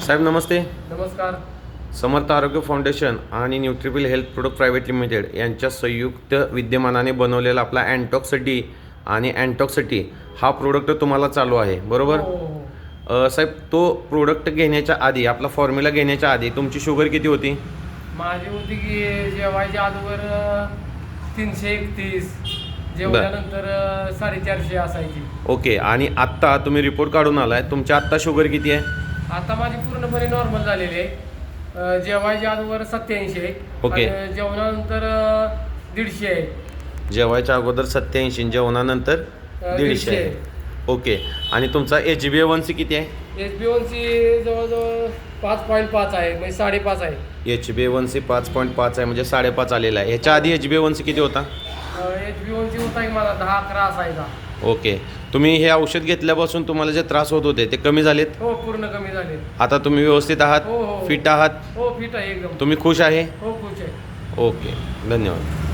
साहेब नमस्ते. नमस्कार. समर्थ आरोग्य फाउंडेशन आणि न्यूट्रिपिल हेल्थ प्रोडक्ट प्रायव्हेट लिमिटेड यांच्या संयुक्त विद्यमानाने बनवलेला आपला अँटॉक्स डी आणि अँटॉक्स टी हा प्रोडक्ट तुम्हाला चालू आहे बरोबर. हो. साहेब तो प्रोडक्ट घेण्याच्या आधी आपला फॉर्म्युला घेण्याच्या आधी तुमची शुगर किती होती? माझी होती की जेवायच्या अगोदर 331, जेवल्यानंतर 450 असायची. ओके. आणि आत्ता तुम्ही रिपोर्ट काढून आलाय, तुमच्या आत्ता शुगर किती आहे? आता माझी पूर्णपणे नॉर्मल झालेली आहे. जेवायच्या अगोदर 87 आहे. ओके. आणि जेवणानंतर 150 आहे. जेवायच्या अगोदर 87, जेवणानंतर 150 आहे. ओके. आणि तुमचा HbA1c किती आहे? HbA1c जवळजवळ 5.5 आहे, म्हणजे 5.5 आहे. HbA1c 5.5 आहे, म्हणजे 5.5 आलेला आहे. ह्याच्या आधी HbA1c किती होता? HbA1c होता की मला 10-11 असायचा. ओके. तुम्ही हे औषध घेतल्यापासून तुम्हाला जे त्रास होत होते ते कमी झालेत? हो, पूर्ण कमी झाले. आता तुम्ही व्यवस्थित आहात? हो. फिट आहात? हो, फिट आहे एकदम. तुम्ही खुश आहे? हो, खुश आहे. ओके. धन्यवाद.